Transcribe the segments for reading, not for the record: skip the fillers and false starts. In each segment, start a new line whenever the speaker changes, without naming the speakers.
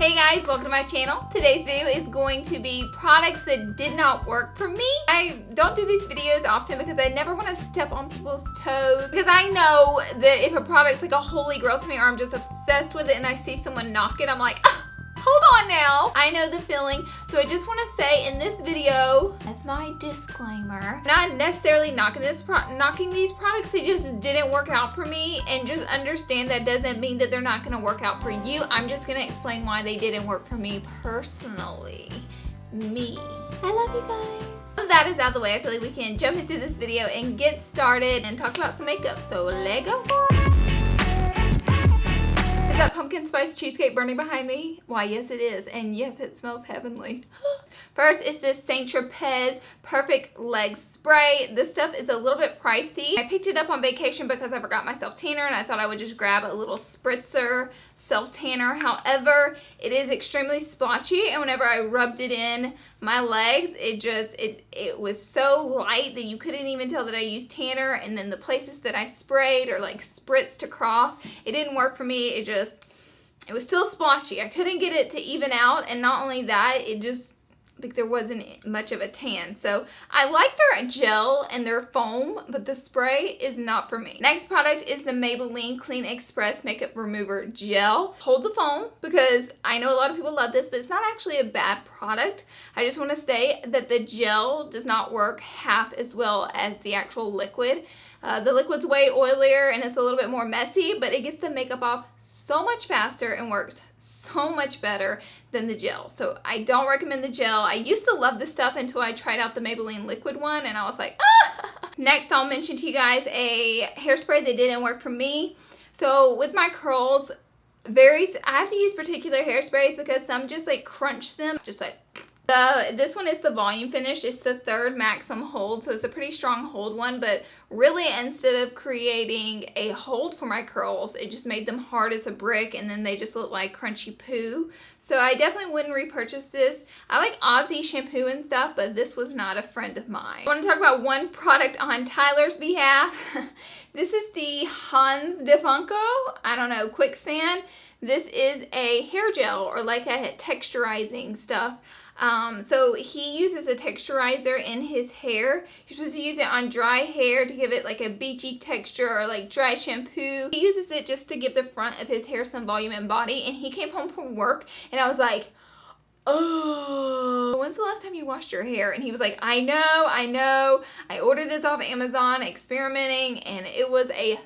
Hey guys, welcome to my channel. Today's video is going to be products that did not work for me. I don't do these videos often because I never want to step on people's toes, because I know that if a product's like a holy grail to me or I'm just obsessed with it and I see someone knock it, I'm like, hold on now. I know the feeling. So I just want to say in this video, as my disclaimer, not necessarily knocking these products, they just didn't work out for me, and just understand that doesn't mean that they're not going to work out for you. I'm just going to explain why they didn't work for me personally. I love you guys. So that is out of the way. I feel like we can jump into this video and get started and talk about some makeup. So let's go. Is that pumpkin spice cheesecake burning behind me? Why, yes it is. And yes, it smells heavenly. First is this St. Tropez Perfect Leg Spray. This stuff is a little bit pricey. I picked it up on vacation because I forgot my self-tanner and I thought I would just grab a little spritzer self-tanner. However, it is extremely splotchy, and whenever I rubbed it in my legs, it was so light that you couldn't even tell that I used tanner. And then the places that I sprayed or like spritzed across, it didn't work for me. It was still splotchy. I couldn't get it to even out, and not only that, like there wasn't much of a tan. So I like their gel and their foam, but the spray is not for me. Next product is the Maybelline Clean Express Makeup Remover Gel. Hold the phone, because I know a lot of people love this, but it's not actually a bad product. I just want to say that the gel does not work half as well as the actual liquid. The liquid's way oilier and it's a little bit more messy, but it gets the makeup off so much faster and works so much better than the gel. So I don't recommend the gel. I used to love this stuff until I tried out the Maybelline liquid one and I was like, ah! Next, I'll mention to you guys a hairspray that didn't work for me. So with my curls, I have to use particular hairsprays because some just like crunch them, just like. This one is the volume finish. It's the third maximum hold, so it's a pretty strong hold one, but really instead of creating a hold for my curls, it just made them hard as a brick, and then they just look like crunchy poo. So I definitely wouldn't repurchase this. I like Aussie shampoo and stuff, but this was not a friend of mine. I want to talk about one product on Tyler's behalf. This is the Hanz de Funko, I don't know, Quicksand. This is a hair gel, or like a texturizing stuff. So he uses a texturizer in his hair. You're supposed to use it on dry hair to give it like a beachy texture, or like dry shampoo. He uses it just to give the front of his hair some volume and body. And he came home from work and I was like, oh, when's the last time you washed your hair? And he was like, I know. I ordered this off Amazon, experimenting, and it was a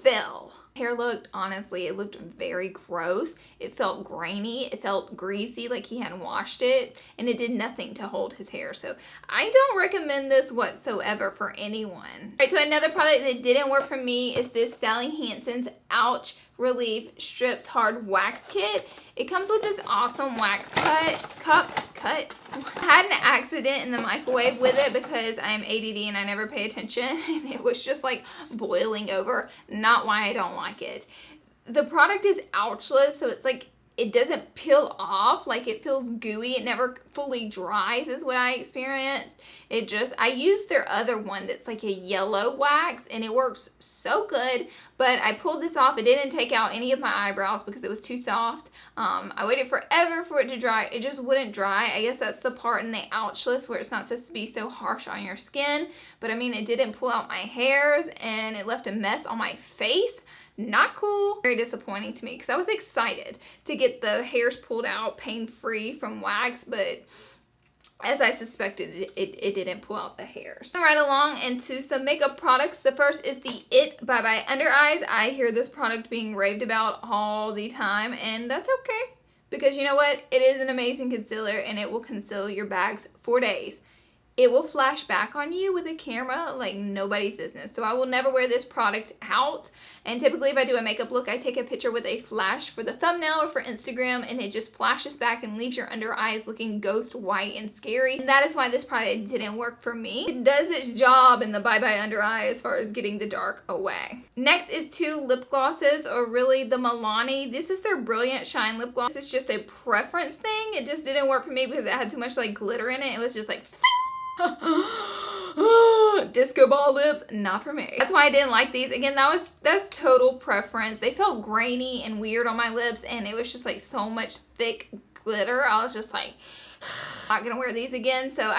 fail. Hair looked, honestly, it looked very gross. It felt grainy, it felt greasy, like he hadn't washed it, and it did nothing to hold his hair. So I don't recommend this whatsoever for anyone. All right, so another product that didn't work for me is this Sally Hansen's Ouch Relief Strips Hard Wax Kit. It comes with this awesome wax cup. I had an accident in the microwave with it because I'm ADD and I never pay attention, and it was just like boiling over. Not why I don't like it. The product is ouchless, so it's like it doesn't peel off, like it feels gooey. It never fully dries is what I experienced. I used their other one that's like a yellow wax, and it works so good, but I pulled this off. It didn't take out any of my eyebrows because it was too soft. I waited forever for it to dry. It just wouldn't dry. I guess that's the part in the ouchless where it's not supposed to be so harsh on your skin, but I mean, it didn't pull out my hairs and it left a mess on my face. Not cool. Very disappointing to me because I was excited to get the hairs pulled out pain-free from wax, but as I suspected, it didn't pull out the hairs. Right along into some makeup products. The first is the It by Under Eyes. I hear this product being raved about all the time, and that's okay, because you know what? It is an amazing concealer, and it will conceal your bags for days. It will flash back on you with a camera like nobody's business. So I will never wear this product out. And typically if I do a makeup look, I take a picture with a flash for the thumbnail or for Instagram, and it just flashes back and leaves your under eyes looking ghost white and scary. And that is why this product didn't work for me. It does its job in the Bye Bye Under Eye as far as getting the dark away. Next is two lip glosses, or really the Milani. This is their Brilliant Shine lip gloss. It's just a preference thing. It just didn't work for me because it had too much like glitter in it. It was just like Disco ball lips, not for me. That's why I didn't like these. Again, that's total preference. They felt grainy and weird on my lips, and it was just like so much thick glitter. I was just like, not gonna wear these again. So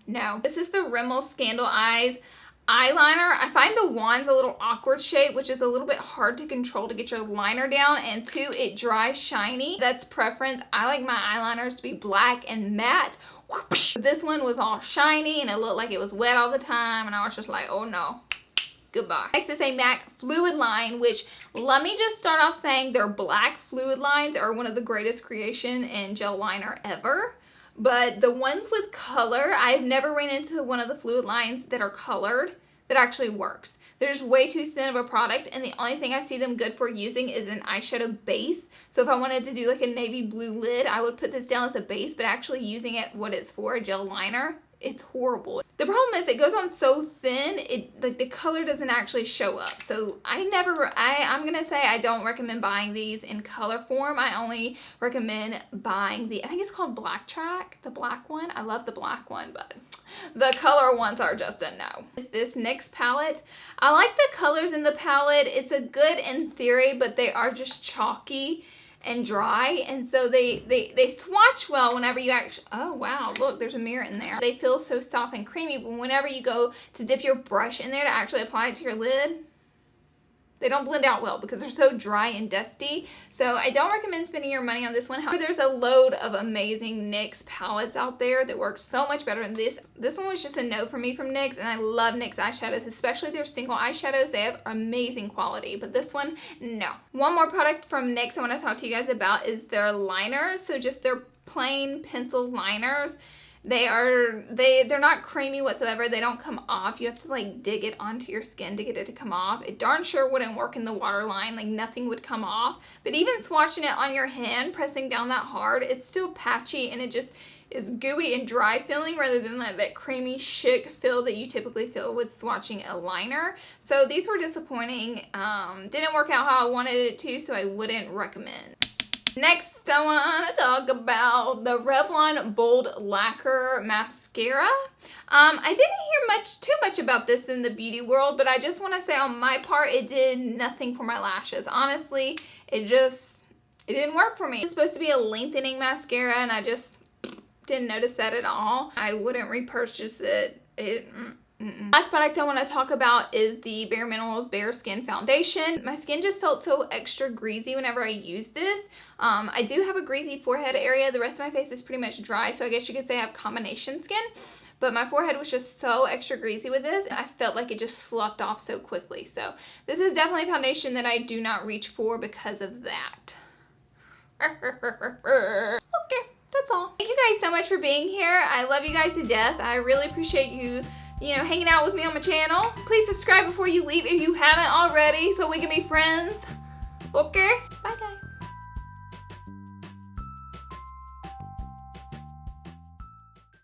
no. This is the Rimmel Scandaleyes eyeliner. I find the wand's a little awkward shape, which is a little bit hard to control to get your liner down, and two, it dries shiny. That's preference. I like my eyeliners to be black and matte. This one was all shiny and it looked like it was wet all the time, and I was just like, oh no, goodbye. Next is a MAC Fluid Line, which, let me just start off saying their black fluid lines are one of the greatest creation in gel liner ever. But the ones with color, I've never ran into one of the fluid lines that are colored that actually works. They're just way too thin of a product, and the only thing I see them good for using is an eyeshadow base. So if I wanted to do like a navy blue lid, I would put this down as a base, but actually using it what it's for, a gel liner, it's horrible. The problem is it goes on so thin, like the color doesn't actually show up. So I'm gonna say I don't recommend buying these in color form. I only recommend buying I think it's called Black Track, the black one. I love the black one, but the color ones are just a no. This NYX palette, I like the colors in the palette. It's a good in theory, but they are just chalky and dry, and so they swatch well whenever you actually, oh wow, look, there's a mirror in there. They feel so soft and creamy, but whenever you go to dip your brush in there to actually apply it to your lid, they don't blend out well because they're so dry and dusty. So I don't recommend spending your money on this one. However, there's a load of amazing NYX palettes out there that work so much better than this. This one was just a no for me from NYX, and I love NYX eyeshadows, especially their single eyeshadows. They have amazing quality, but this one, no. One more product from NYX I want to talk to you guys about is their liners. So just their plain pencil liners. They're not creamy whatsoever. They don't come off. You have to like dig it onto your skin to get it to come off. It darn sure wouldn't work in the waterline. Like nothing would come off. But even swatching it on your hand, pressing down that hard, it's still patchy, and it just is gooey and dry feeling rather than like that creamy chic feel that you typically feel with swatching a liner. So these were disappointing. Didn't work out how I wanted it to, so I wouldn't recommend. Next, I want to talk about the Revlon Bold Lacquer Mascara. I didn't hear too much about this in the beauty world, but I just want to say on my part, it did nothing for my lashes. Honestly, it didn't work for me. It's supposed to be a lengthening mascara, and I just didn't notice that at all. I wouldn't repurchase it. Last product I want to talk about is the Bare Minerals Bare Skin Foundation. My skin just felt so extra greasy whenever I used this. I do have a greasy forehead area. The rest of my face is pretty much dry, so I guess you could say I have combination skin. But my forehead was just so extra greasy with this, and I felt like it just sloughed off so quickly. So this is definitely a foundation that I do not reach for because of that. Okay, that's all. Thank you guys so much for being here. I love you guys to death. I really appreciate you hanging out with me on my channel. Please subscribe before you leave if you haven't already so we can be friends. Okay? Bye guys.